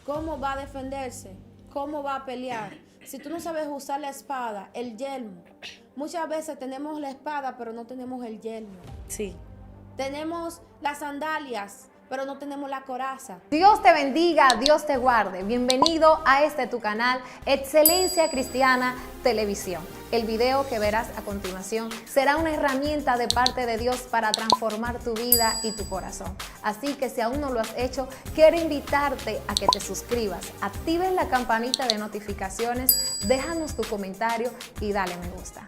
¿Cómo va a defenderse? ¿Cómo va a pelear? Si tú no sabes usar la espada, el yelmo. Muchas veces tenemos la espada, pero no tenemos el yelmo. Sí. Tenemos las sandalias, pero no tenemos la coraza. Dios te bendiga, Dios te guarde. Bienvenido a este tu canal, Excelencia Cristiana Televisión. El video que verás a continuación será una herramienta de parte de Dios para transformar tu vida y tu corazón. Así que si aún no lo has hecho, quiero invitarte a que te suscribas, actives la campanita de notificaciones, déjanos tu comentario y dale me gusta.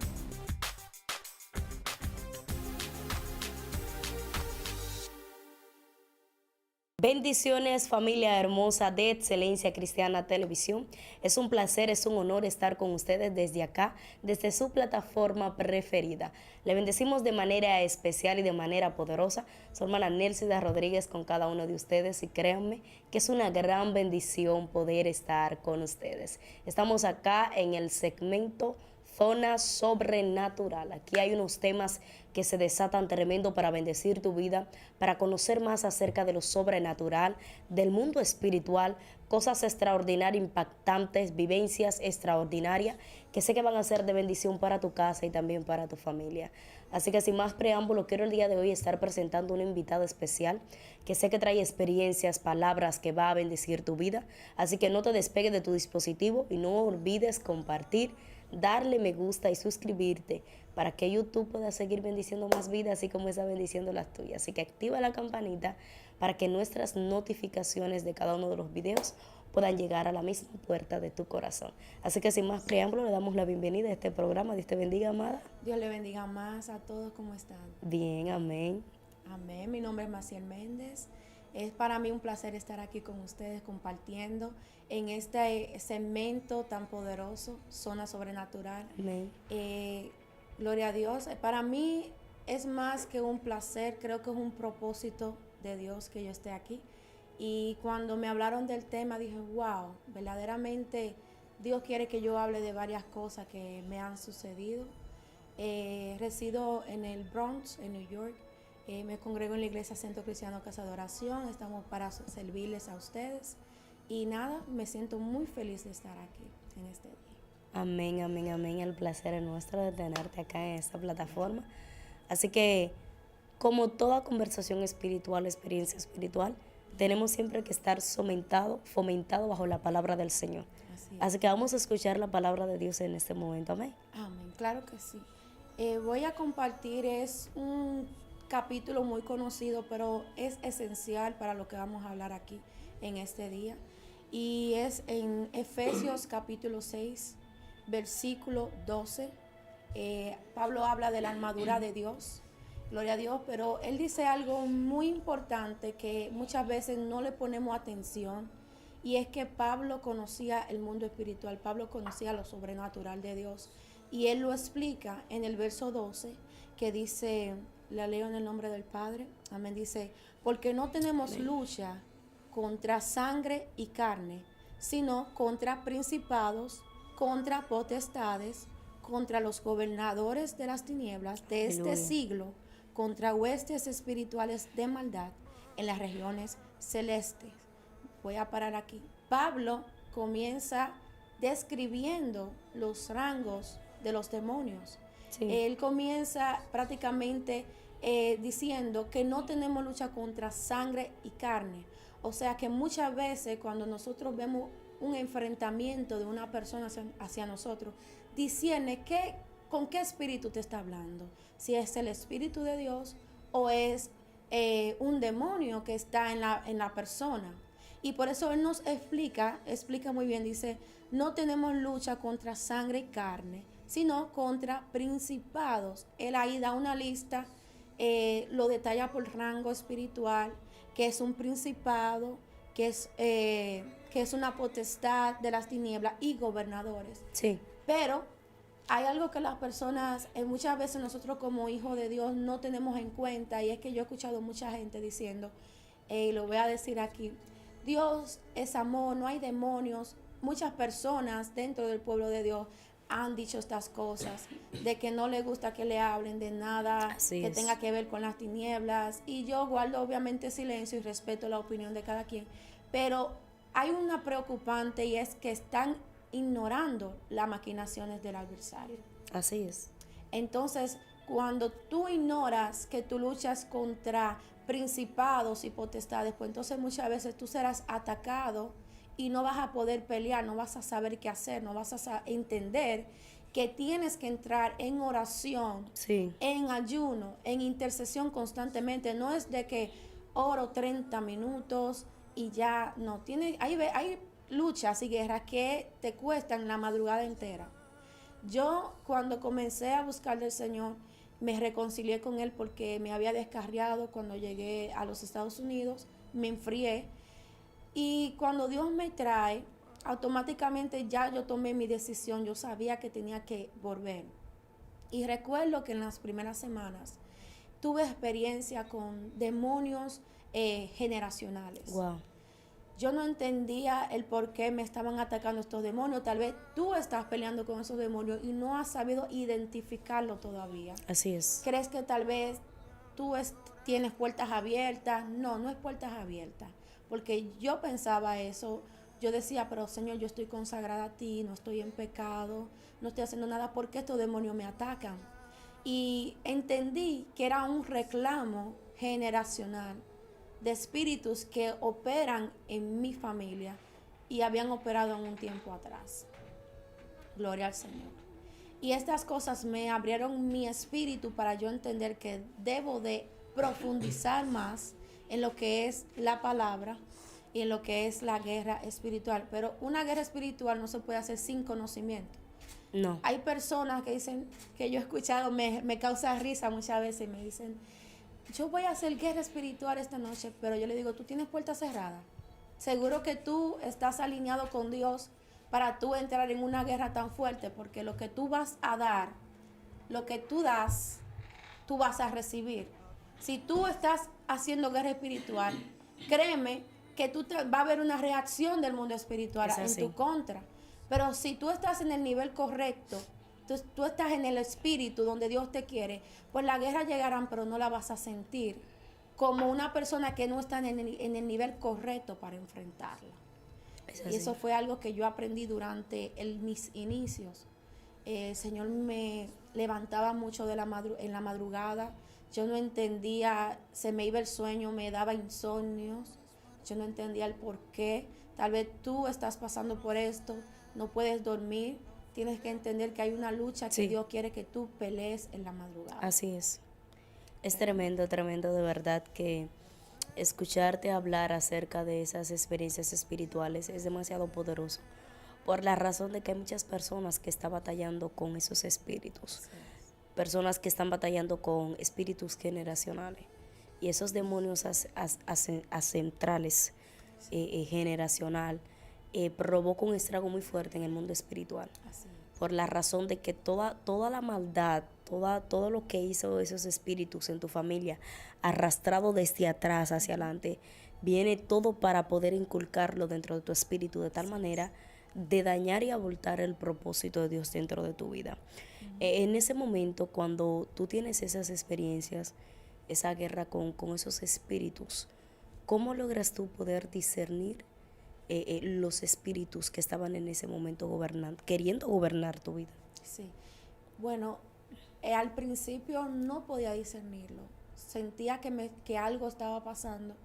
Bendiciones, familia hermosa de Excelencia Cristiana Televisión. Es un placer, es un honor estar con ustedes desde acá, desde su plataforma preferida. Le bendecimos de manera especial y de manera poderosa. Su hermana Nelsida Rodríguez con cada uno de ustedes y créanme que es una gran bendición poder estar con ustedes. Estamos acá en el segmento Zona Sobrenatural. Aquí hay unos temas que se desatan tremendo para bendecir tu vida, para conocer más acerca de lo sobrenatural, del mundo espiritual, cosas extraordinarias, impactantes, vivencias extraordinarias que sé que van a ser de bendición para tu casa y también para tu familia. Así que sin más preámbulo, quiero el día de hoy estar presentando una invitada especial que sé que trae experiencias, palabras que va a bendecir tu vida. Así que no te despegues de tu dispositivo y no olvides compartir, darle me gusta y suscribirte para que YouTube pueda seguir bendiciendo más vidas, así como está bendiciendo las tuyas. Así que activa la campanita para que nuestras notificaciones de cada uno de los videos puedan llegar a la misma puerta de tu corazón. Así que sin más preámbulo, le damos la bienvenida a este programa. Dios te bendiga, amada. Dios le bendiga más a todos. ¿Cómo están? Bien, amén. Amén. Mi nombre es Maciel Méndez. Es para mí un placer estar aquí con ustedes compartiendo en este segmento tan poderoso, Zona Sobrenatural. Amén. Gloria a Dios. Para mí es más que un placer, creo que es un propósito de Dios que yo esté aquí. Y cuando me hablaron del tema dije, wow, verdaderamente Dios quiere que yo hable de varias cosas que me han sucedido. Resido en el Bronx, en New York. Me congrego en la iglesia Centro Cristiano Casa de Oración. Estamos para servirles a ustedes. Y nada, me siento muy feliz de estar aquí en este día. Amén, amén, amén. El placer es nuestro de tenerte acá en esta plataforma. Así que, como toda conversación espiritual, experiencia espiritual, tenemos siempre que estar fomentado bajo la palabra del Señor. Así que vamos a escuchar la palabra de Dios en este momento. Amén. Amén, claro que sí. Voy a compartir, es un capítulo muy conocido, pero es esencial para lo que vamos a hablar aquí en este día. Y es en Efesios capítulo 6, versículo 12. Pablo habla de la armadura de Dios, gloria a Dios, pero él dice algo muy importante que muchas veces no le ponemos atención, y es que Pablo conocía el mundo espiritual, Pablo conocía lo sobrenatural de Dios, y él lo explica en el verso 12, que dice, la leo en el nombre del Padre, amén, dice, porque no tenemos lucha contra sangre y carne, sino contra principados, contra potestades, contra los gobernadores de las tinieblas de este siglo, contra huestes espirituales de maldad en las regiones celestes. Voy a parar aquí. Pablo comienza describiendo los rangos de los demonios. Sí. Él comienza prácticamente diciendo que no tenemos lucha contra sangre y carne. O sea que muchas veces cuando nosotros vemos un enfrentamiento de una persona hacia nosotros, discierne con qué espíritu te está hablando. Si es el espíritu de Dios o es un demonio que está en la persona. Y por eso él nos explica muy bien, dice, no tenemos lucha contra sangre y carne, sino contra principados. Él ahí da una lista, lo detalla por rango espiritual, que es un principado, que es una potestad de las tinieblas y gobernadores. Sí. Pero hay algo que las personas, muchas veces nosotros como hijos de Dios no tenemos en cuenta, y es que yo he escuchado mucha gente diciendo, y lo voy a decir aquí, Dios es amor, no hay demonios. Muchas personas dentro del pueblo de Dios han dicho estas cosas, de que no les gusta que le hablen de nada que tenga que ver con las tinieblas, y yo guardo obviamente silencio y respeto la opinión de cada quien, pero hay una preocupante y es que están ignorando las maquinaciones del adversario. Así es. Entonces, cuando tú ignoras que tú luchas contra principados y potestades, pues entonces muchas veces tú serás atacado y no vas a poder pelear, no vas a saber qué hacer, no vas a entender que tienes que entrar en oración, Sí. en ayuno, en intercesión constantemente. No es de que oro 30 minutos y ya no. Hay luchas y guerras que te cuestan la madrugada entera. Yo cuando comencé a buscar del Señor, me reconcilié con Él porque me había descarriado cuando llegué a los Estados Unidos, me enfrié. Y cuando Dios me trae, automáticamente ya yo tomé mi decisión, yo sabía que tenía que volver. Y recuerdo que en las primeras semanas tuve experiencia con demonios generacionales. Wow. Yo no entendía el por qué me estaban atacando estos demonios. Tal vez tú estás peleando con esos demonios y no has sabido identificarlo todavía. Así es. ¿Crees que tal vez tú tienes puertas abiertas? No, no es puertas abiertas. Porque yo pensaba eso. Yo decía, pero Señor, yo estoy consagrada a ti, no estoy en pecado, no estoy haciendo nada porque estos demonios me atacan. Y entendí que era un reclamo generacional de espíritus que operan en mi familia y habían operado en un tiempo atrás. Gloria al Señor. Y estas cosas me abrieron mi espíritu para yo entender que debo de profundizar más en lo que es la palabra y en lo que es la guerra espiritual. Pero una guerra espiritual no se puede hacer sin conocimiento. No. Hay personas que dicen, que yo he escuchado, me causa risa muchas veces, y me dicen, yo voy a hacer guerra espiritual esta noche, pero yo le digo, tú tienes puerta cerrada. Seguro que tú estás alineado con Dios para tú entrar en una guerra tan fuerte, porque lo que tú vas a dar, lo que tú das, tú vas a recibir. Si tú estás haciendo guerra espiritual, créeme que va a haber una reacción del mundo espiritual en tu contra. Pero si tú estás en el nivel correcto, tú estás en el espíritu donde Dios te quiere, pues la guerra llegarán, pero no la vas a sentir como una persona que no está en el nivel correcto para enfrentarla. Y eso fue algo que yo aprendí durante mis inicios. El Señor me levantaba mucho en la madrugada. Yo no entendía, se me iba el sueño, me daba insomnios. Yo no entendía el por qué. Tal vez tú estás pasando por esto, no puedes dormir. Tienes que entender que hay una lucha que Dios quiere que tú pelees en la madrugada. Así es. Es tremendo, tremendo de verdad que escucharte hablar acerca de esas experiencias espirituales es demasiado poderoso. Por la razón de que hay muchas personas que están batallando con esos espíritus. Personas que están batallando con espíritus generacionales. Y esos demonios ancestrales, generacional, provoca un estrago muy fuerte en el mundo espiritual. Así es. Por la razón de que toda la maldad, todo lo que hizo esos espíritus en tu familia, arrastrado desde atrás hacia adelante, viene todo para poder inculcarlo dentro de tu espíritu de tal manera de dañar y abortar el propósito de Dios dentro de tu vida. En ese momento, cuando tú tienes esas experiencias, esa guerra con esos espíritus, ¿cómo logras tú poder discernir los espíritus que estaban en ese momento queriendo gobernar tu vida? Sí. Bueno, al principio no podía discernirlo. Sentía que algo estaba pasando,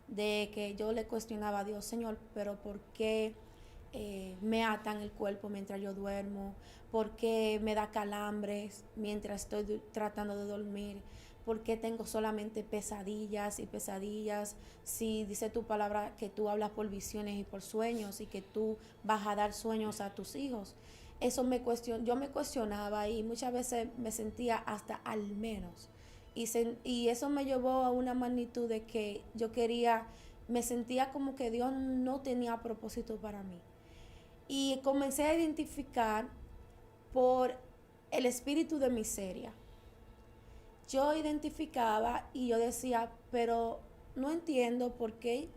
de que yo le cuestionaba a Dios, Señor, pero ¿por qué me atan el cuerpo mientras yo duermo? ¿Por qué me da calambres mientras estoy tratando de dormir? ¿Por qué tengo solamente pesadillas y pesadillas? Si dice tu palabra que tú hablas por visiones y por sueños y que tú vas a dar sueños a tus hijos. Eso yo me cuestionaba y muchas veces me sentía hasta al menos. Y eso me llevó a una magnitud de que me sentía como que Dios no tenía propósito para mí. Y comencé a identificar por el espíritu de miseria. Yo identificaba y yo decía, pero no entiendo por qué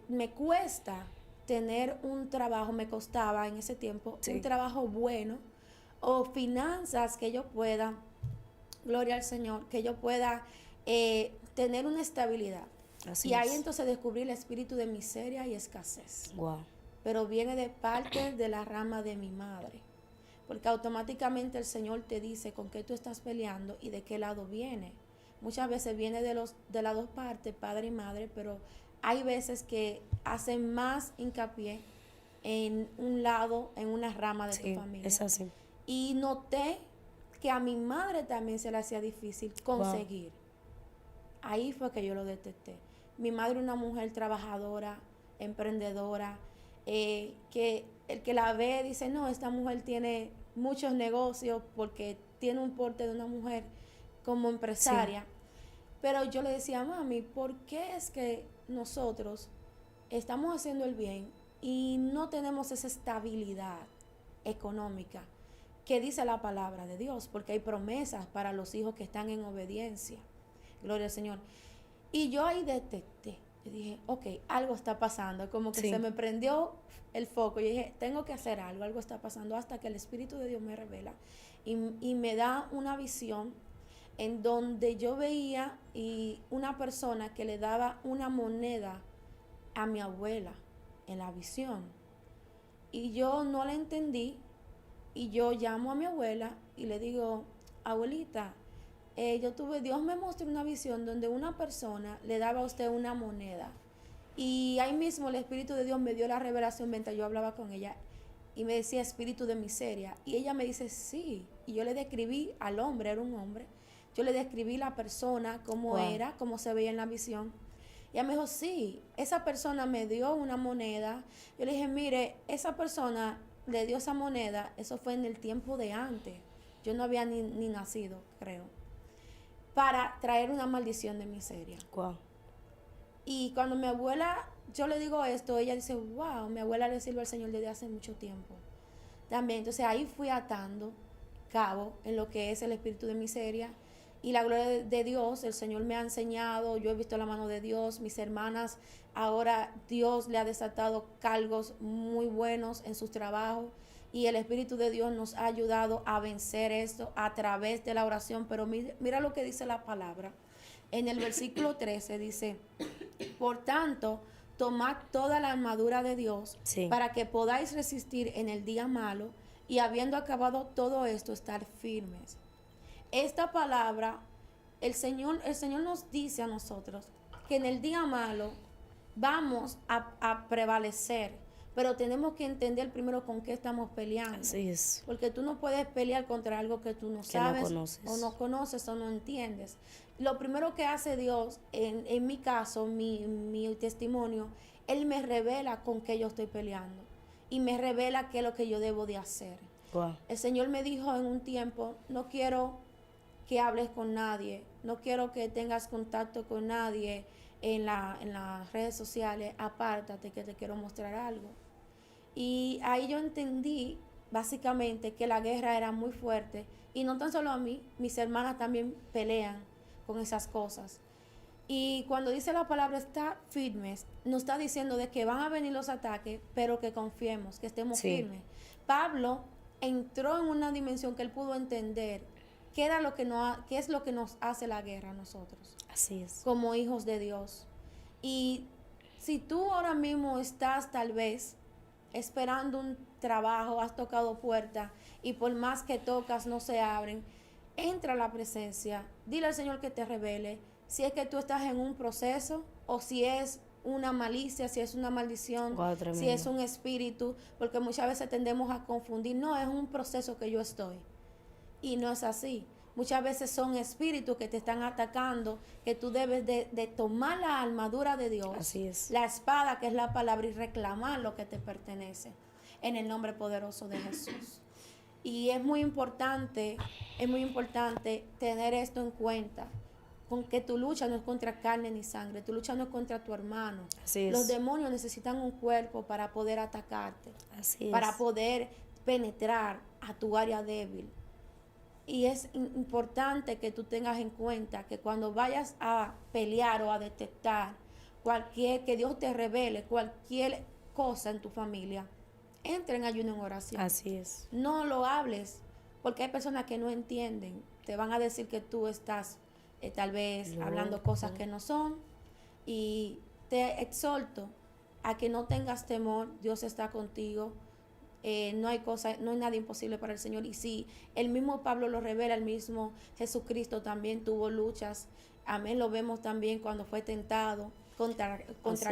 me cuesta tener un trabajo, me costaba en ese tiempo, un trabajo bueno o finanzas que yo pueda, gloria al Señor, que yo pueda tener una estabilidad. Así Y ahí es. entonces descubrí el espíritu de miseria y escasez. Wow. Pero viene de parte de la rama de mi madre. Porque automáticamente el Señor te dice con qué tú estás peleando y de qué lado viene. Muchas veces viene de las dos partes, padre y madre, pero hay veces que hacen más hincapié en un lado, en una rama de tu Sí, familia. es así. Y noté que a mi madre también se le hacía difícil conseguir. Ahí fue que yo lo detecté. Mi madre, una mujer trabajadora, emprendedora, que el que la ve dice, no, esta mujer tiene muchos negocios porque tiene un porte de una mujer como empresaria. Sí. Pero yo le decía, mami, ¿por qué es que nosotros estamos haciendo el bien y no tenemos esa estabilidad económica que dice la palabra de Dios? Porque hay promesas para los hijos que están en obediencia. Gloria al Señor. Y yo ahí detecté. Yo dije, ok, algo está pasando. Como que se me prendió el foco. Yo dije, tengo que hacer algo, algo está pasando. Hasta que el Espíritu de Dios me revela y me da una visión en donde yo veía una persona que le daba una moneda a mi abuela en la visión. Y yo no la entendí. Y yo llamo a mi abuela y le digo, abuelita, Dios me mostró una visión donde una persona le daba a usted una moneda. Y ahí mismo el Espíritu de Dios me dio la revelación mientras yo hablaba con ella. Y me decía espíritu de miseria. Y ella me dice, sí. Y yo le describí al hombre, era un hombre. Yo le describí la persona, cómo era, cómo se veía en la visión. Y ella me dijo, sí, esa persona me dio una moneda. Yo le dije, mire, esa persona le dio esa moneda, eso fue en el tiempo de antes. Yo no había ni nacido, creo. Para traer una maldición de miseria. Wow. Y cuando mi abuela, yo le digo esto, ella dice, wow, mi abuela le sirve al Señor desde hace mucho tiempo. También, entonces ahí fui atando cabo en lo que es el espíritu de miseria. Y la gloria de Dios, el Señor me ha enseñado, yo he visto la mano de Dios, mis hermanas, ahora Dios le ha desatado cargos muy buenos en sus trabajos. Y el Espíritu de Dios nos ha ayudado a vencer esto a través de la oración. Pero mira lo que dice la palabra. En el versículo 13 dice, por tanto, tomad toda la armadura de Dios para que podáis resistir en el día malo y habiendo acabado todo esto, estar firmes. Esta palabra, el Señor nos dice a nosotros que en el día malo vamos a prevalecer. Pero tenemos que entender primero con qué estamos peleando. Así es. Porque tú no puedes pelear contra algo que tú no sabes, o no conoces o no entiendes. Lo primero que hace Dios, en mi caso, mi testimonio, Él me revela con qué yo estoy peleando. Y me revela qué es lo que yo debo de hacer. Wow. El Señor me dijo en un tiempo, no quiero que hables con nadie, no quiero que tengas contacto con nadie en las redes sociales, apártate que te quiero mostrar algo. Y ahí yo entendí básicamente que la guerra era muy fuerte y no tan solo a mí, mis hermanas también pelean con esas cosas. Y cuando dice la palabra está firmes, nos está diciendo de que van a venir los ataques, pero que confiemos, que estemos firmes. Pablo entró en una dimensión que él pudo entender qué es lo que nos hace la guerra a nosotros. Así es. Como hijos de Dios. Y si tú ahora mismo estás tal vez esperando un trabajo, has tocado puertas y por más que tocas no se abren, entra a la presencia, dile al Señor que te revele si es que tú estás en un proceso o si es una malicia, si es una maldición, si es un espíritu, porque muchas veces tendemos a confundir, no, es un proceso que yo estoy y no es así. Muchas veces son espíritus que te están atacando, que tú debes de tomar la armadura de Dios, así es, la espada que es la palabra y reclamar lo que te pertenece en el nombre poderoso de Jesús. Y es muy importante tener esto en cuenta, con que tu lucha no es contra carne ni sangre, tu lucha no es contra tu hermano. Así es. Los demonios necesitan un cuerpo para poder atacarte, así para es, poder penetrar a tu área débil. Y es importante que tú tengas en cuenta que cuando vayas a pelear o a detectar que Dios te revele cualquier cosa en tu familia, entra en ayuno en oración. Así es. No lo hables, porque hay personas que no entienden. Te van a decir que tú estás tal vez hablando cosas que no son. Y te exhorto a que no tengas temor, Dios está contigo. No hay nada imposible para el Señor. Y sí, el mismo Pablo lo revela, el mismo Jesucristo también tuvo luchas. Amén, lo vemos también cuando fue tentado, contra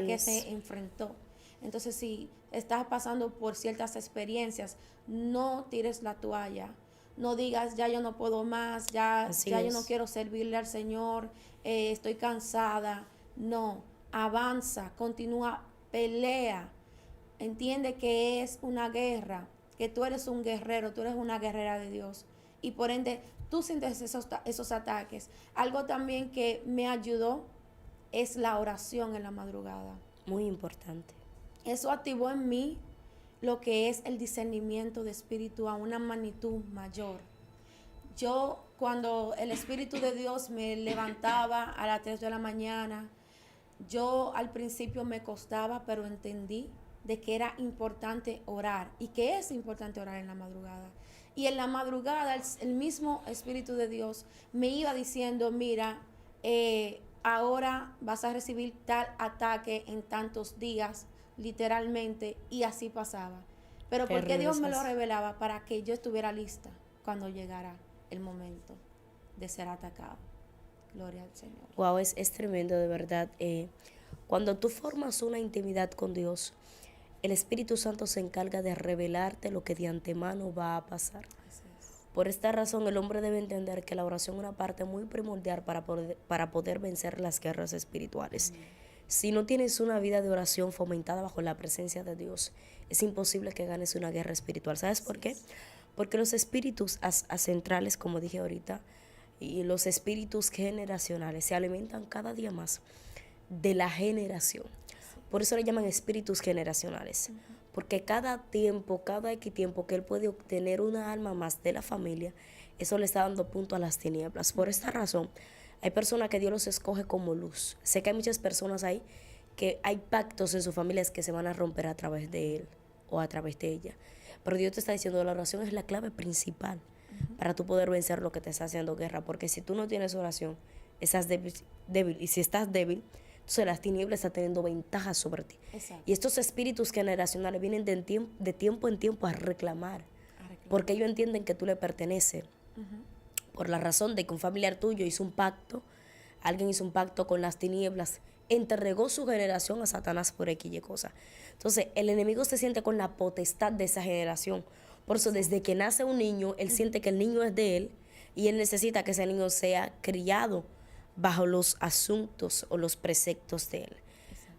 qué se enfrentó. Entonces, si estás pasando por ciertas experiencias, no tires la toalla. No digas, ya yo no puedo más, ya yo no quiero servirle al Señor, estoy cansada. No, avanza, continúa, pelea. Entiende que es una guerra, que tú eres un guerrero, tú eres una guerrera de Dios. Y por ende, tú sientes esos ataques. Algo también que me ayudó es la oración en la madrugada. Muy importante. Eso activó en mí lo que es el discernimiento de espíritu a una magnitud mayor. Yo, cuando el Espíritu de Dios me levantaba a las 3 de la mañana, yo al principio me costaba, pero entendí de que era importante orar y que es importante orar en la madrugada. Y en la madrugada el mismo Espíritu de Dios me iba diciendo, mira, ahora vas a recibir tal ataque en tantos días, literalmente, y así pasaba. Pero porque Dios me lo revelaba para que yo estuviera lista cuando llegara el momento de ser atacado. Gloria al Señor. Wow, es tremendo, de verdad. Cuando tú formas una intimidad con Dios, el Espíritu Santo se encarga de revelarte lo que de antemano va a pasar. Por esta razón, el hombre debe entender que la oración es una parte muy primordial para poder vencer las guerras espirituales. Si no tienes una vida de oración fomentada bajo la presencia de Dios, es imposible que ganes una guerra espiritual. ¿Sabes por qué? Porque los espíritus acentrales, como dije ahorita, y los espíritus generacionales se alimentan cada día más de la generación. Por eso le llaman espíritus generacionales. Porque cada tiempo, cada X tiempo que él puede obtener una alma más de la familia, eso le está dando punto a las tinieblas. Por esta razón, hay personas que Dios los escoge como luz. Sé que hay muchas personas ahí que hay pactos en sus familias que se van a romper a través de él o a través de ella. Pero Dios te está diciendo, la oración es la clave principal para tú poder vencer lo que te está haciendo guerra. Porque si tú no tienes oración, estás débil. Y si estás débil, entonces las tinieblas están teniendo ventajas sobre ti. Exacto. Y estos espíritus generacionales vienen de tiempo en tiempo a reclamar. Porque ellos entienden que tú le perteneces. Por la razón de que un familiar tuyo hizo un pacto, alguien hizo un pacto con las tinieblas, entregó su generación a Satanás por X y cosa. Entonces, el enemigo se siente con la potestad de esa generación. Por eso, desde que nace un niño, él siente que el niño es de él y él necesita que ese niño sea criado bajo los asuntos o los preceptos de él.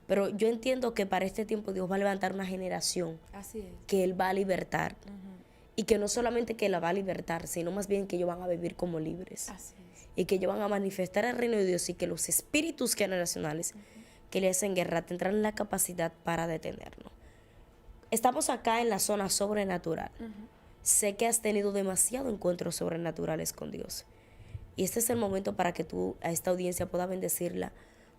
Pero yo entiendo que para este tiempo Dios va a levantar una generación que él va a libertar. Y que no solamente que la va a libertar, sino más bien que ellos van a vivir como libres. Y que ellos van a manifestar el reino de Dios y que los espíritus generacionales que le hacen guerra tendrán la capacidad para detenerlo. Estamos acá en la zona sobrenatural. Sé que has tenido demasiados encuentros sobrenaturales con Dios. Y este es el momento para que tú a esta audiencia puedas bendecirla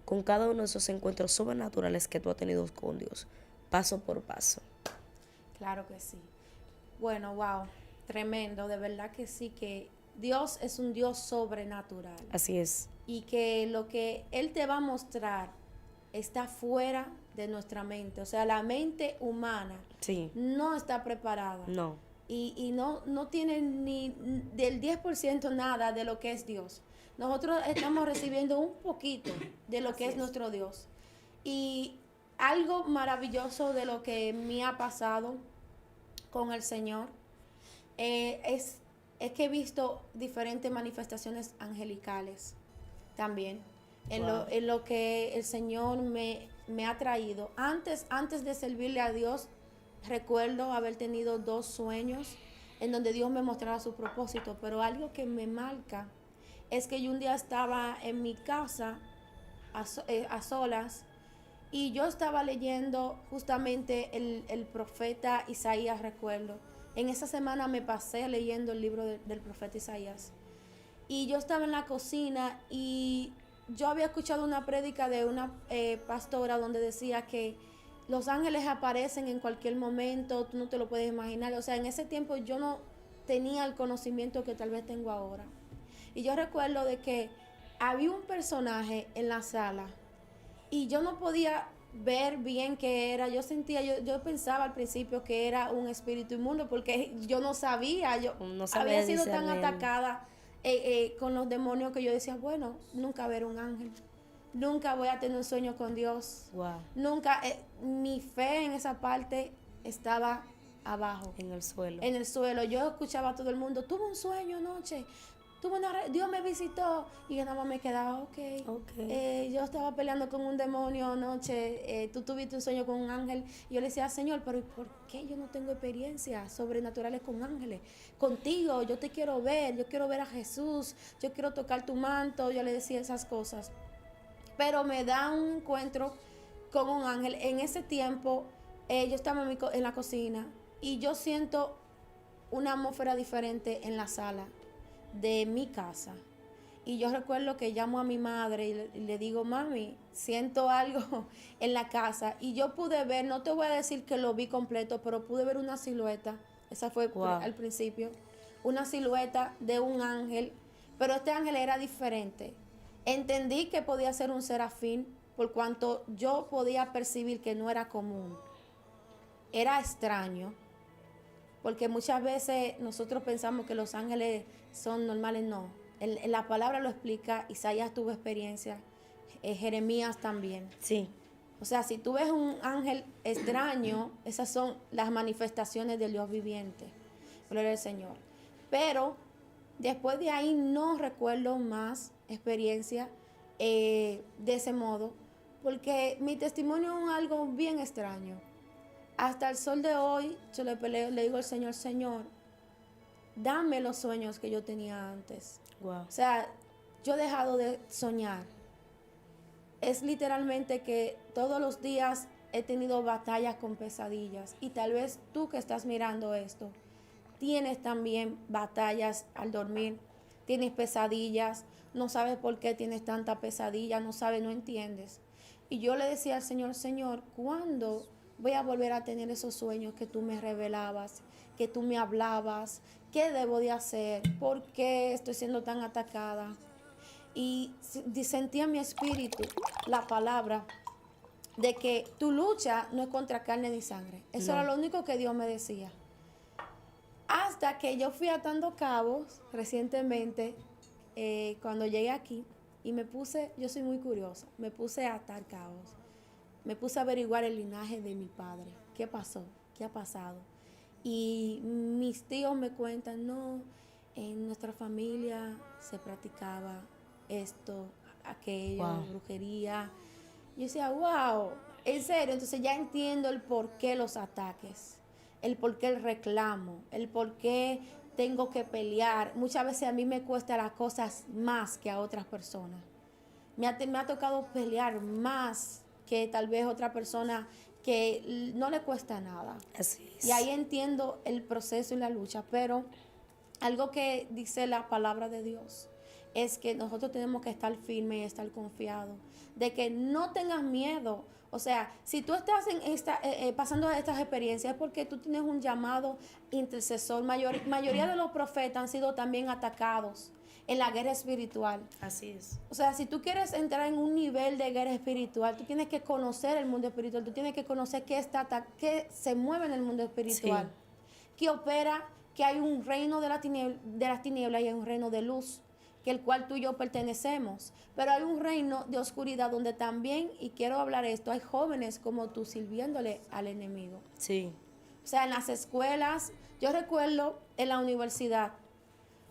con cada uno de esos encuentros sobrenaturales que tú has tenido con Dios, paso por paso. Claro que sí. Bueno, wow, tremendo, de verdad que sí, que Dios es un Dios sobrenatural. Así es. Y que lo que Él te va a mostrar está fuera de nuestra mente. O sea, la mente humana no está preparada. No. Y no tiene ni del 10% nada de lo que es Dios. Nosotros estamos recibiendo un poquito de lo que es nuestro Dios. Y algo maravilloso de lo que me ha pasado con el Señor es que he visto diferentes manifestaciones angelicales también en lo que el Señor me ha traído. Antes de servirle a Dios, recuerdo haber tenido 2 sueños en donde Dios me mostraba su propósito, pero algo que me marca es que yo un día estaba en mi casa a solas y yo estaba leyendo justamente el profeta Isaías, recuerdo. En esa semana me pasé leyendo el libro del profeta Isaías. Y yo estaba en la cocina y yo había escuchado una prédica de una pastora donde decía que los ángeles aparecen en cualquier momento, tú no te lo puedes imaginar. O sea, en ese tiempo yo no tenía el conocimiento que tal vez tengo ahora. Y yo recuerdo de que había un personaje en la sala y yo no podía ver bien qué era. Yo pensaba al principio que era un espíritu inmundo porque yo no sabía, yo No sabía había sido tan discernir. atacada con los demonios que yo decía, bueno, nunca ver un ángel, nunca voy a tener un sueño con Dios, Wow. nunca, mi fe en esa parte estaba abajo, En el suelo. en el suelo. Yo escuchaba a todo el mundo, tuve un sueño anoche, Dios me visitó, y yo nada más me quedaba, ok. Yo estaba peleando con un demonio anoche, tú tuviste un sueño con un ángel, y yo le decía, Señor, pero ¿por qué yo no tengo experiencias sobrenaturales con ángeles? Contigo, yo te quiero ver, yo quiero ver a Jesús, yo quiero tocar tu manto, yo le decía esas cosas. Pero me da un encuentro con un ángel. En ese tiempo, yo estaba en la cocina, y yo siento una atmósfera diferente en la sala de mi casa. Y yo recuerdo que llamo a mi madre y le digo, mami, siento algo en la casa. Y yo pude ver, no te voy a decir que lo vi completo, pero pude ver una silueta. Esa fue al principio. Una silueta de un ángel, pero este ángel era diferente. Entendí que podía ser un serafín por cuanto yo podía percibir que no era común. Era extraño. Porque muchas veces nosotros pensamos que los ángeles son normales, no. La palabra lo explica, Isaías tuvo experiencia, Jeremías también. Sí. O sea, si tú ves un ángel extraño, esas son las manifestaciones del Dios viviente. Gloria al Señor. Pero después de ahí no recuerdo más experiencia de ese modo, porque mi testimonio es algo bien extraño. Hasta el sol de hoy, yo le digo al Señor, Señor, dame los sueños que yo tenía antes. Wow. O sea, yo he dejado de soñar. Es literalmente que todos los días he tenido batallas con pesadillas. Y tal vez tú que estás mirando esto, tienes también batallas al dormir, tienes pesadillas, no sabes por qué tienes tanta pesadilla, no sabes, no entiendes. Y yo le decía al Señor, Señor, ¿cuándo voy a volver a tener esos sueños que tú me revelabas, que tú me hablabas? ¿Qué debo de hacer? ¿Por qué estoy siendo tan atacada? Y sentía en mi espíritu la palabra de que tu lucha no es contra carne ni sangre. Eso era lo único que Dios me decía. Hasta que yo fui atando cabos recientemente, cuando llegué aquí, y yo soy muy curiosa, me puse a atar cabos. Me puse a averiguar el linaje de mi padre. ¿Qué pasó? ¿Qué ha pasado? Y mis tíos me cuentan, no, en nuestra familia se practicaba esto, aquello, brujería. Yo decía, wow, en serio. Entonces ya entiendo el por qué los ataques, el por qué el reclamo, el por qué tengo que pelear. Muchas veces a mí me cuesta las cosas más que a otras personas. Me ha tocado pelear más que tal vez otra persona que no le cuesta nada. Así es. Y ahí entiendo el proceso y la lucha, pero algo que dice la palabra de Dios es que nosotros tenemos que estar firmes y estar confiados, de que no tengas miedo. O sea, si tú estás pasando estas experiencias es porque tú tienes un llamado intercesor. Mayoría de los profetas han sido también atacados en la guerra espiritual. Así es. O sea, si tú quieres entrar en un nivel de guerra espiritual, tú tienes que conocer el mundo espiritual, tú tienes que conocer qué se mueve en el mundo espiritual, qué opera, que hay un reino de las tinieblas y hay un reino de luz, que el cual tú y yo pertenecemos. Pero hay un reino de oscuridad donde también, y quiero hablar esto, hay jóvenes como tú sirviéndole al enemigo. Sí. O sea, en las escuelas, yo recuerdo en la universidad,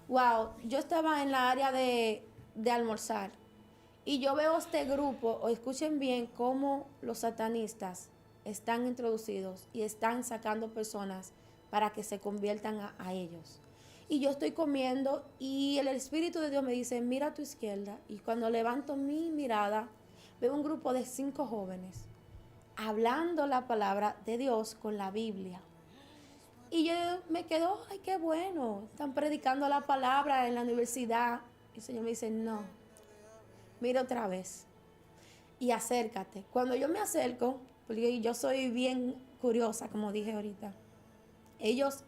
wow, yo estaba en la área de almorzar y yo veo este grupo, o escuchen bien cómo los satanistas están introducidos y están sacando personas para que se conviertan a ellos. Y yo estoy comiendo y el Espíritu de Dios me dice, mira a tu izquierda. Y cuando levanto mi mirada, veo un grupo de 5 jóvenes hablando la palabra de Dios con la Biblia. Y yo me quedo, ay, qué bueno, están predicando la palabra en la universidad. Y el Señor me dice, no, mira otra vez y acércate. Cuando yo me acerco, porque yo soy bien curiosa, como dije ahorita, ellos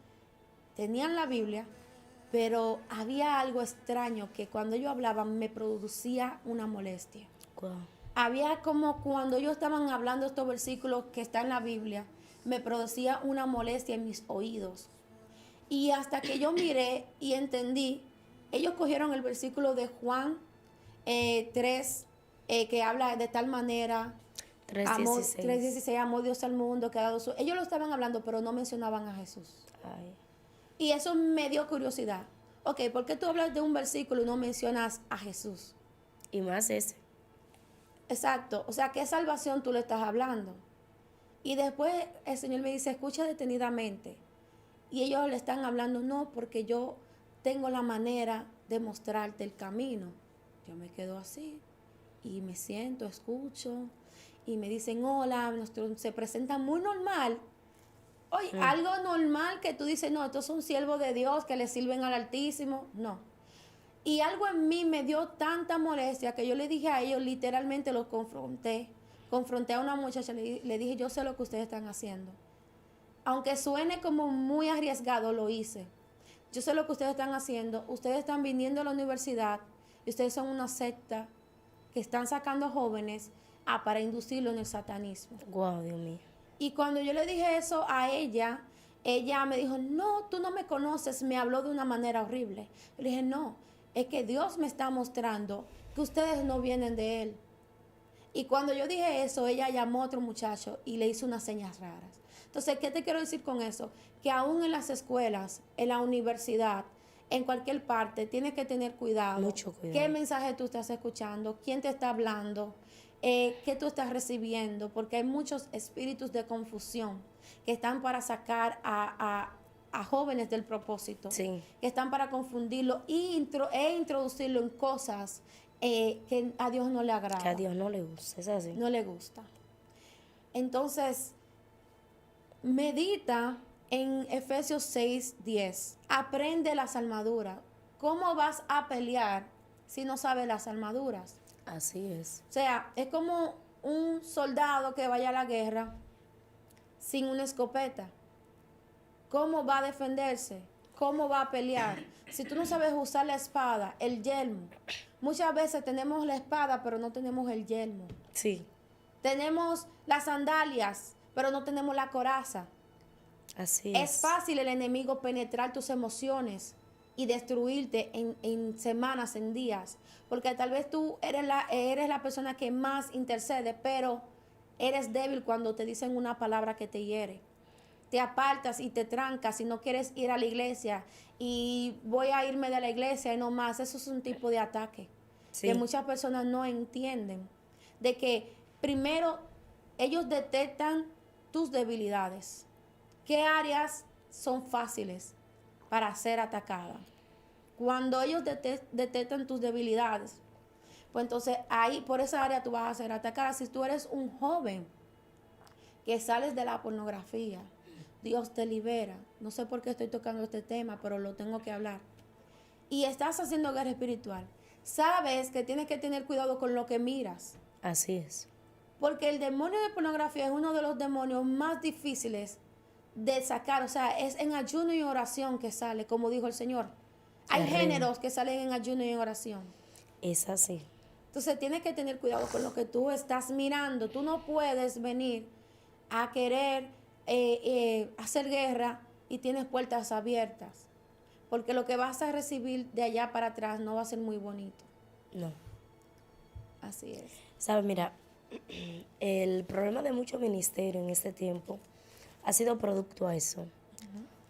tenían la Biblia, pero había algo extraño que cuando ellos hablaban me producía una molestia. Wow. había como cuando ellos estaban hablando estos versículos que están en la Biblia, me producía una molestia en mis oídos. Y hasta que yo miré y entendí, ellos cogieron el versículo de Juan 3, que habla de tal manera, 3:16. 3:16, amó Dios al mundo, que ha dado su... Ellos lo estaban hablando, pero no mencionaban a Jesús. Ay. Y eso me dio curiosidad. Ok, ¿por qué tú hablas de un versículo y no mencionas a Jesús? Y más ese. Exacto, o sea, ¿qué salvación tú le estás hablando? Y después el Señor me dice, escucha detenidamente. Y ellos le están hablando, no, porque yo tengo la manera de mostrarte el camino. Yo me quedo así y me siento, escucho y me dicen, hola, se presentan muy normal. Oye, algo normal que tú dices, no, estos son siervos de Dios que le sirven al Altísimo. No. Y algo en mí me dio tanta molestia que yo le dije a ellos, literalmente los confronté. Confronté a una muchacha, le dije, yo sé lo que ustedes están haciendo. Aunque suene como muy arriesgado, lo hice. Yo sé lo que ustedes están haciendo. Ustedes están viniendo a la universidad y ustedes son una secta que están sacando jóvenes para inducirlo en el satanismo. Guau, Dios mío. Y cuando yo le dije eso a ella me dijo, no, tú no me conoces, me habló de una manera horrible. Yo le dije, no, es que Dios me está mostrando que ustedes no vienen de Él. Y cuando yo dije eso, ella llamó a otro muchacho y le hizo unas señas raras. Entonces, ¿qué te quiero decir con eso? Que aún en las escuelas, en la universidad, en cualquier parte, tienes que tener cuidado. Mucho cuidado. ¿Qué mensaje tú estás escuchando? ¿Quién te está hablando? ¿Qué tú estás recibiendo? Porque hay muchos espíritus de confusión que están para sacar a jóvenes del propósito, Sí. que están para confundirlo e introducirlo en cosas que a Dios no le agrada. Que a Dios no le gusta, es así. No le gusta. Entonces, medita en Efesios 6:10. Aprende las armaduras. ¿Cómo vas a pelear si no sabes las armaduras? Así es. O sea, es como un soldado que vaya a la guerra sin una escopeta. ¿Cómo va a defenderse? ¿Cómo va a pelear? Si tú no sabes usar la espada, el yelmo. Muchas veces tenemos la espada, pero no tenemos el yelmo. Sí. Tenemos las sandalias, pero no tenemos la coraza. Así Es fácil el enemigo penetrar tus emociones y destruirte en semanas, en días. Porque tal vez tú eres la persona que más intercede, pero eres débil cuando te dicen una palabra que te hiere. Te apartas y te trancas y no quieres ir a la iglesia. Y voy a irme de la iglesia y no más. Eso es un tipo de ataque. Sí. Que muchas personas no entienden. De que primero ellos detectan tus debilidades. ¿Qué áreas son fáciles para ser atacadas? Cuando ellos detectan tus debilidades, pues entonces ahí por esa área tú vas a ser atacada. Si tú eres un joven que sales de la pornografía, Dios te libera. No sé por qué estoy tocando este tema, pero lo tengo que hablar. Y estás haciendo guerra espiritual. Sabes que tienes que tener cuidado con lo que miras. Así es. Porque el demonio de pornografía es uno de los demonios más difíciles de sacar. O sea, es en ayuno y oración que sale, como dijo el Señor. Hay Terrible. géneros que salen en ayuno y en oración. Es así. Entonces tienes que tener cuidado con lo que tú estás mirando. Tú no puedes venir a querer hacer guerra y tienes puertas abiertas. Porque lo que vas a recibir de allá para atrás no va a ser muy bonito. No. Así es. ¿Sabes? Mira, el problema de muchos ministerios en este tiempo ha sido producto a eso.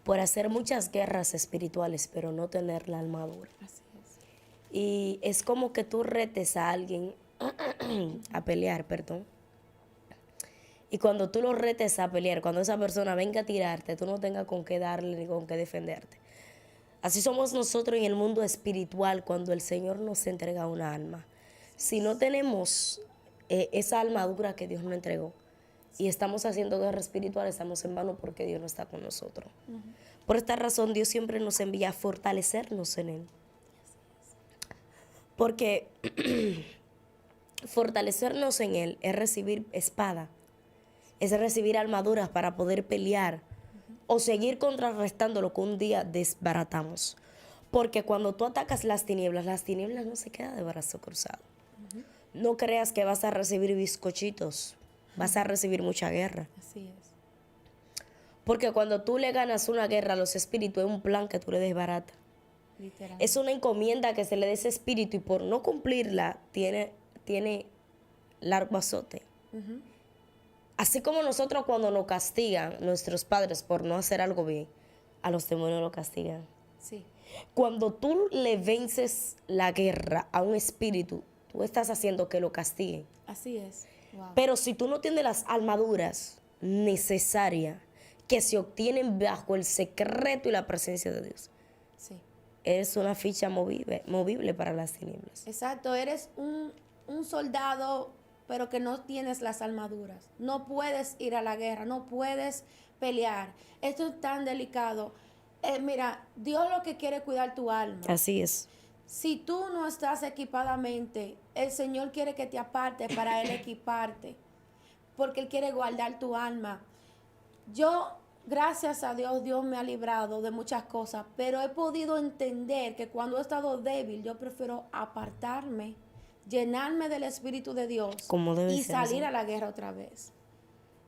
Por hacer muchas guerras espirituales, pero no tener la armadura. Así es. Y es como que tú retes a alguien a pelear, perdón. Y cuando tú lo retes a pelear, cuando esa persona venga a tirarte, tú no tengas con qué darle ni con qué defenderte. Así somos nosotros en el mundo espiritual cuando el Señor nos entrega una alma. Si no tenemos esa armadura que Dios nos entregó y estamos haciendo guerra espiritual, estamos en vano porque Dios no está con nosotros. Por esta razón, Dios siempre nos envía a fortalecernos en Él. Porque fortalecernos en Él es recibir espada, es recibir armaduras para poder pelear o seguir contrarrestando lo que un día desbaratamos. Porque cuando tú atacas las tinieblas no se queda de brazo cruzado. no creas que vas a recibir bizcochitos, vas a recibir mucha guerra. Así es. Porque cuando tú le ganas una guerra a los espíritus, es un plan que tú le desbaratas. Literal. Es una encomienda que se le dé a ese espíritu y por no cumplirla tiene largo azote. Ujú. Así como nosotros cuando nos castigan nuestros padres por no hacer algo bien, a los demonios lo castigan. Sí. Cuando tú le vences la guerra a un espíritu, tú estás haciendo que lo castiguen. Así es. Wow. Pero si tú no tienes las armaduras necesarias que se obtienen bajo el secreto y la presencia de Dios, Sí. eres una ficha movible para las tinieblas. Exacto, eres un soldado, pero que no tienes las armaduras. No puedes ir a la guerra, no puedes pelear. Esto es tan delicado. Mira, Dios lo que quiere es cuidar tu alma. Así es. Si tú no estás equipadamente, el Señor quiere que te apartes para Él equiparte, porque Él quiere guardar tu alma. Yo, gracias a Dios, Dios me ha librado de muchas cosas, pero he podido entender que cuando he estado débil, yo prefiero apartarme, llenarme del Espíritu de Dios Como debe y ser, salir sí. a la guerra otra vez.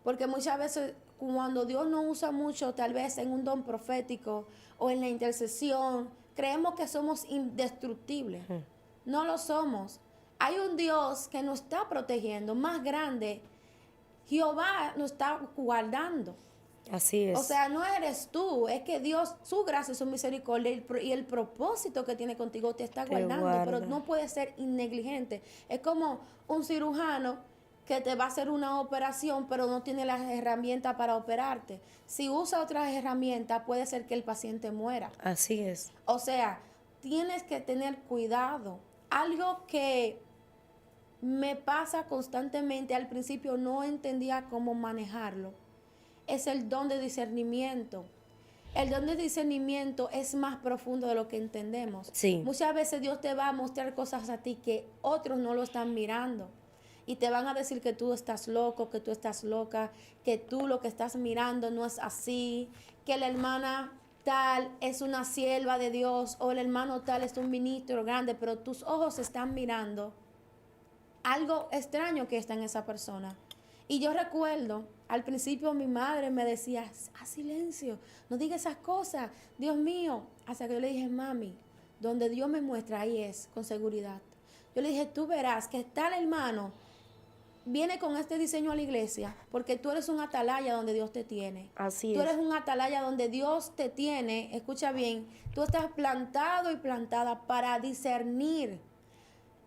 Porque muchas veces cuando Dios no usa mucho, tal vez en un don profético o en la intercesión, creemos que somos indestructibles. No lo somos. Hay un Dios que nos está protegiendo, más grande. Jehová nos está guardando. Así es. O sea, no eres tú, es que Dios, su gracia, su misericordia y el propósito que tiene contigo te está Te guardando, pero guarda. no puedes ser innegligente. Es como un cirujano que te va a hacer una operación, pero no tiene las herramientas para operarte. Si usa otras herramientas, puede ser que el paciente muera. Así es. O sea, tienes que tener cuidado. Algo que me pasa constantemente, al principio no entendía cómo manejarlo, es el don de discernimiento. El don de discernimiento es más profundo de lo que entendemos. Sí. Muchas veces Dios te va a mostrar cosas a ti que otros no lo están mirando. Y te van a decir que tú estás loco, que tú estás loca, que tú lo que estás mirando no es así, que la hermana tal es una sierva de Dios o el hermano tal es un ministro grande, pero tus ojos están mirando algo extraño que está en esa persona. Y yo recuerdo, al principio mi madre me decía, haz silencio, no digas esas cosas, Dios mío. Hasta que yo le dije, mami, donde Dios me muestra, ahí es, con seguridad. Yo le dije, tú verás que tal hermano viene con este diseño a la iglesia, porque tú eres un atalaya donde Dios te tiene. Así Tú es. eres un atalaya donde Dios te tiene, escucha bien, tú estás plantado y plantada para discernir.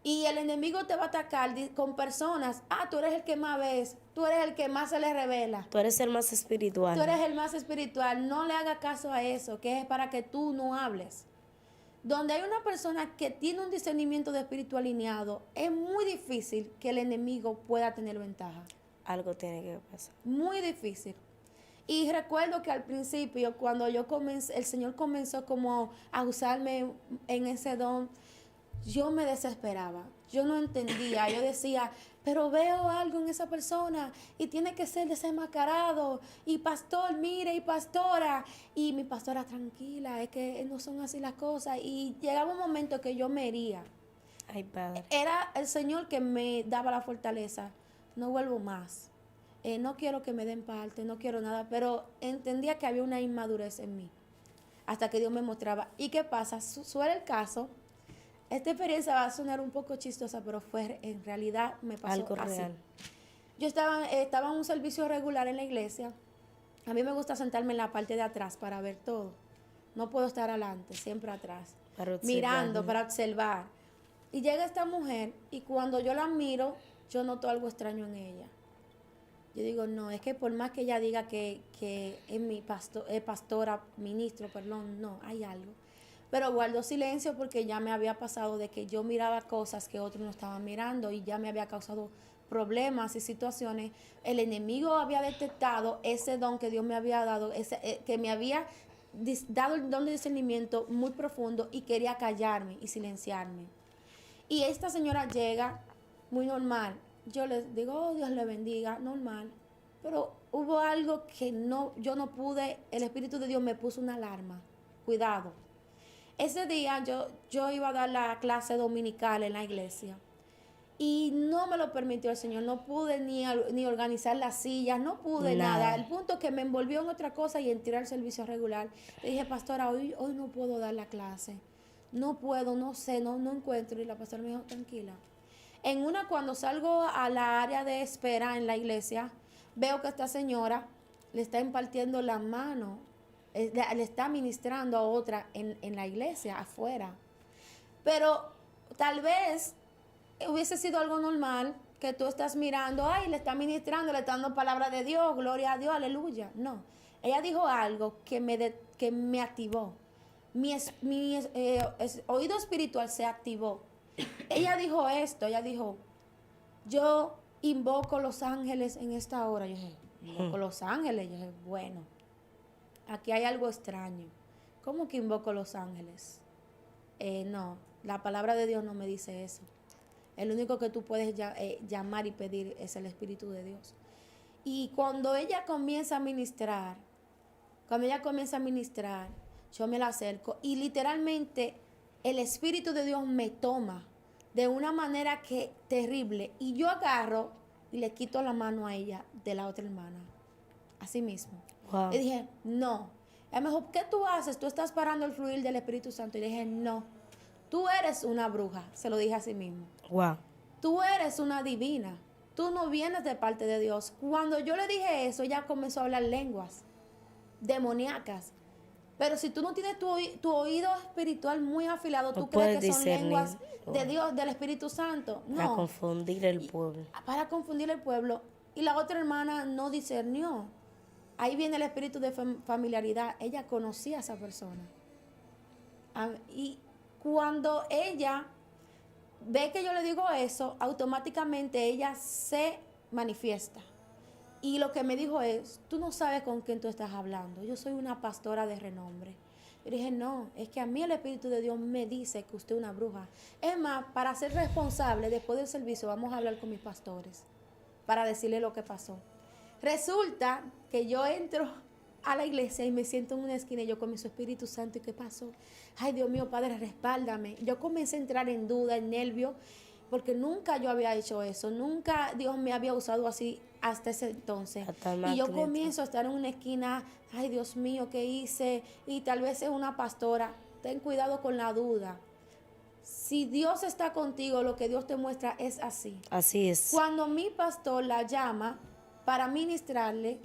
Y el enemigo te va a atacar con personas. Tú eres el que más ves. Tú eres el que más se le revela. Tú eres el más espiritual. Tú eres el más espiritual. No le hagas caso a eso, que es para que tú no hables. Donde hay una persona que tiene un discernimiento de espíritu alineado, es muy difícil que el enemigo pueda tener ventaja. Algo tiene que pasar. Muy difícil. Y recuerdo que al principio, cuando yo comencé, el Señor comenzó como a usarme en ese don, yo me desesperaba, yo no entendía, yo decía, pero veo algo en esa persona y tiene que ser desenmascarado, y pastor, mire, y pastora, y mi pastora, tranquila, es que no son así las cosas, y llegaba un momento que yo me hería. Ay, Padre. Era el Señor que me daba la fortaleza, no vuelvo más, no quiero que me den parte, no quiero nada, pero entendía que había una inmadurez en mí, hasta que Dios me mostraba. ¿Y qué pasa? Suele el caso. Esta experiencia va a sonar un poco chistosa, pero en realidad me pasó Algo así. real. Yo estaba en un servicio regular en la iglesia. A mí me gusta sentarme en la parte de atrás para ver todo. No puedo estar adelante, siempre atrás. Para observar, Mirando, ¿no? para observar. Y llega esta mujer y cuando yo la miro, yo noto algo extraño en ella. Yo digo, no, es que por más que ella diga que es pastora, ministro, perdón, no, hay algo. Pero guardo silencio porque ya me había pasado de que yo miraba cosas que otros no estaban mirando y ya me había causado problemas y situaciones. El enemigo había detectado ese don que Dios me había dado, que me había dado el don de discernimiento muy profundo y quería callarme y silenciarme. Y esta señora llega muy normal. Yo les digo, oh, Dios le bendiga, normal. Pero hubo algo que yo no pude, el Espíritu de Dios me puso una alarma. Cuidado. Ese día yo iba a dar la clase dominical en la iglesia Y no me lo permitió el Señor, no pude ni organizar las sillas, no pude nada. El punto que me envolvió en otra cosa y entré al servicio regular. Le dije, pastora, hoy no puedo dar la clase. No puedo, no sé, no encuentro. Y la pastora me dijo, tranquila. Cuando salgo a la área de espera en la iglesia, veo que esta señora le está impartiendo la mano, le está ministrando a otra en la iglesia, afuera. Pero tal vez hubiese sido algo normal que tú estás mirando, ay, le está ministrando, le está dando palabra de Dios, gloria a Dios, aleluya. No, ella dijo algo que me activó. Mi oído espiritual se activó. Ella dijo esto, ella dijo, yo invoco los ángeles en esta hora. Yo dije, invoco los ángeles. Yo dije, bueno, aquí hay algo extraño. ¿Cómo que invoco los ángeles? No, la palabra de Dios no me dice eso. El único que tú puedes llamar y pedir es el Espíritu de Dios. Y cuando ella comienza a ministrar, yo me la acerco y literalmente el Espíritu de Dios me toma de una manera que terrible. Y yo agarro y le quito la mano a ella de la otra hermana. Así mismo. Wow. Y dije, no. Ella me dijo, ¿qué tú haces? Tú estás parando el fluir del Espíritu Santo. Y le dije, no. Tú eres una bruja. Se lo dije así mismo. Wow. Tú eres una divina. Tú no vienes de parte de Dios. Cuando yo le dije eso, ella comenzó a hablar lenguas demoníacas. Pero si tú no tienes tu oído espiritual muy afilado, tú crees que son lenguas de Dios, del Espíritu Santo. No. Para confundir el pueblo. Para confundir el pueblo. Y la otra hermana no discernió. Ahí viene el espíritu de familiaridad. Ella conocía a esa persona. Y cuando ella ve que yo le digo eso, automáticamente ella se manifiesta. Y lo que me dijo es, tú no sabes con quién tú estás hablando. Yo soy una pastora de renombre. Yo dije, no, es que a mí el Espíritu de Dios me dice que usted es una bruja. Es más, para ser responsable, después del servicio, vamos a hablar con mis pastores para decirle lo que pasó. Resulta que yo entro a la iglesia y me siento en una esquina y yo con mi Espíritu Santo, ¿y qué pasó? Ay, Dios mío, Padre, respáldame. Yo comencé a entrar en duda, en nervio, porque nunca yo había hecho eso, nunca Dios me había usado así hasta ese entonces. Y yo comienzo a estar en una esquina, ay, Dios mío, ¿qué hice? Y tal vez es una pastora. Ten cuidado con la duda. Si Dios está contigo, lo que Dios te muestra es así. Así es. Cuando mi pastor la llama para ministrarle,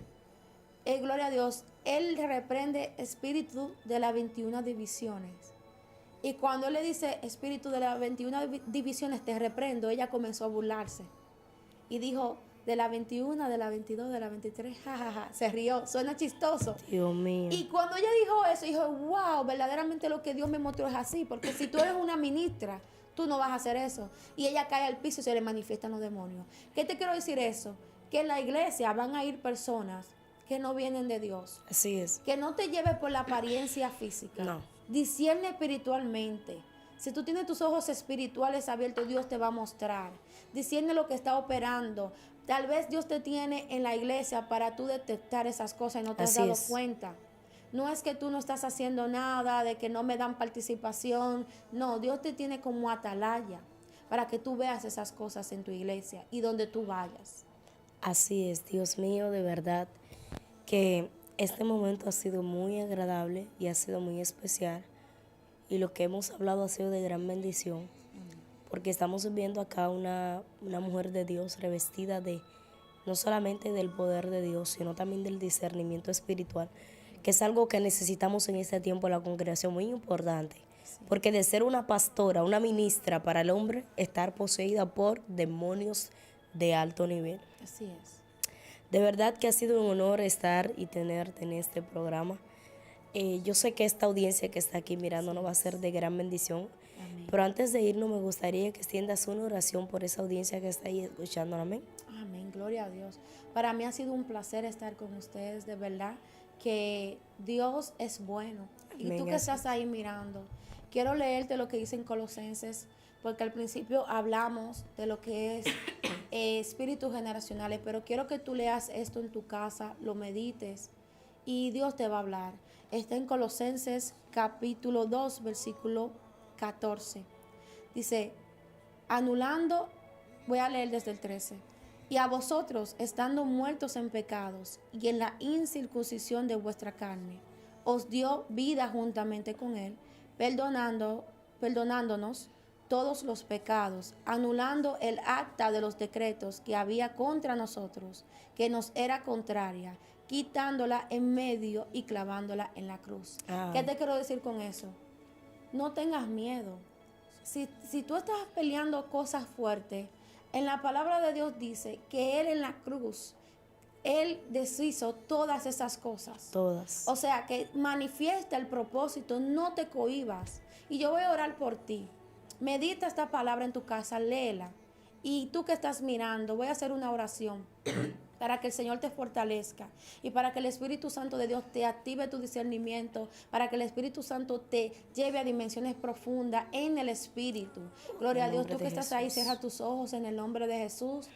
gloria a Dios, él reprende espíritu de las 21 divisiones. Y cuando él le dice, espíritu de las 21 divisiones, te reprendo, ella comenzó a burlarse. Y dijo, de la 21, de la 22, de la 23, jajaja, se rió, suena chistoso. Dios mío. Y cuando ella dijo eso, dijo, wow, verdaderamente lo que Dios me mostró es así, porque si tú eres una ministra, tú no vas a hacer eso. Y ella cae al piso y se le manifiestan los demonios. ¿Qué te quiero decir eso? Que en la iglesia van a ir personas que no vienen de Dios. Así es. Que no te lleves por la apariencia física. No. Discierne espiritualmente. Si tú tienes tus ojos espirituales abiertos, Dios te va a mostrar. Discierne lo que está operando. Tal vez Dios te tiene en la iglesia para tú detectar esas cosas y no te has dado cuenta. No es que tú no estás haciendo nada, de que no me dan participación. No, Dios te tiene como atalaya para que tú veas esas cosas en tu iglesia y donde tú vayas. Así es, Dios mío, de verdad que este momento ha sido muy agradable y ha sido muy especial. Y lo que hemos hablado ha sido de gran bendición. Porque estamos viendo acá una mujer de Dios revestida de no solamente del poder de Dios, sino también del discernimiento espiritual, que es algo que necesitamos en este tiempo en la congregación, muy importante. Sí. Porque de ser una pastora, una ministra para el hombre, estar poseída por demonios de alto nivel. Así es. De verdad que ha sido un honor estar y tenerte en este programa. Yo sé que esta audiencia que está aquí mirándonos va a ser de gran bendición. Amén. Pero antes de irnos me gustaría que extiendas una oración por esa audiencia que está ahí escuchando. Amén. Amén, gloria a Dios. Para mí ha sido un placer estar con ustedes, de verdad que Dios es bueno. Amén. Y tú que estás ahí mirando, quiero leerte lo que dice en Colosenses, porque al principio hablamos de lo que es espíritus generacionales, pero quiero que tú leas esto en tu casa, lo medites y Dios te va a hablar. Está en Colosenses capítulo 2, versículo 14. Dice, anulando Voy a leer desde el 13. Y a vosotros, estando muertos en pecados y en la incircuncisión de vuestra carne, os dio vida juntamente con él, perdonándonos todos los pecados, anulando el acta de los decretos que había contra nosotros, que nos era contraria, quitándola en medio y clavándola en la cruz. ¿Qué te quiero decir con eso? No tengas miedo. Si tú estás peleando cosas fuertes, en la palabra de Dios dice que Él en la cruz, Él deshizo todas esas cosas. Todas. O sea, que manifiesta el propósito, no te cohibas. Y yo voy a orar por ti. Medita esta palabra en tu casa, léela. Y tú que estás mirando, voy a hacer una oración para que el Señor te fortalezca y para que el Espíritu Santo de Dios te active tu discernimiento, para que el Espíritu Santo te lleve a dimensiones profundas en el Espíritu. Gloria a Dios, tú que estás ahí, cierra tus ojos en el nombre de Jesús.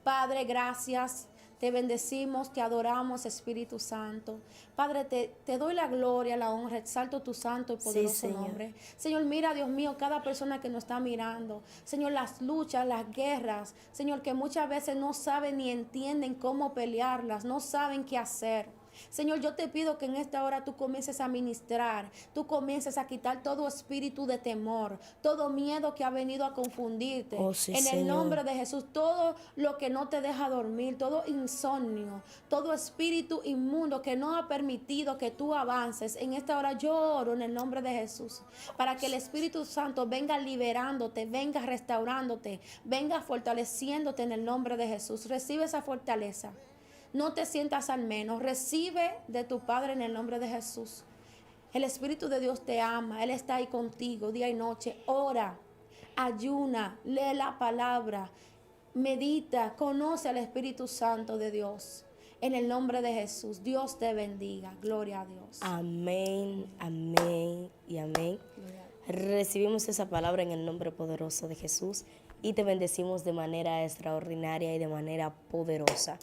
Padre, gracias. Te bendecimos, te adoramos, Espíritu Santo. Padre, te doy la gloria, la honra, exalto tu santo y poderoso nombre. Señor, mira, Dios mío, cada persona que nos está mirando. Señor, las luchas, las guerras. Señor, que muchas veces no saben ni entienden cómo pelearlas, no saben qué hacer. Señor, yo te pido que en esta hora tú comiences a ministrar, tú comiences a quitar todo espíritu de temor, todo miedo que ha venido a confundirte. En el nombre de Jesús, todo lo que no te deja dormir, todo insomnio, todo espíritu inmundo que no ha permitido que tú avances. En esta hora yo oro en el nombre de Jesús, para que el Espíritu Santo venga liberándote, venga restaurándote, venga fortaleciéndote en el nombre de Jesús. Recibe esa fortaleza. No te sientas al menos. Recibe de tu Padre en el nombre de Jesús. El Espíritu de Dios te ama. Él está ahí contigo día y noche. Ora, ayuna, lee la palabra, medita, conoce al Espíritu Santo de Dios. En el nombre de Jesús, Dios te bendiga. Gloria a Dios. Amén, amén y amén. Recibimos esa palabra en el nombre poderoso de Jesús y te bendecimos de manera extraordinaria y de manera poderosa.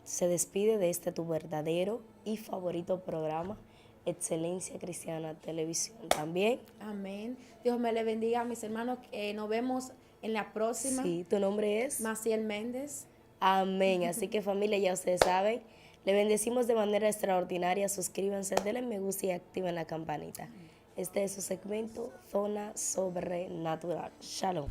Se despide de este tu verdadero y favorito programa, Excelencia Cristiana Televisión. También. Amén. Dios me le bendiga a mis hermanos. Nos vemos en la próxima. Sí, ¿tu nombre es? Maciel Méndez. Amén. Así que familia, ya ustedes saben, le bendecimos de manera extraordinaria. Suscríbanse, denle me gusta y activen la campanita. Este es su segmento, Zona Sobrenatural. Shalom.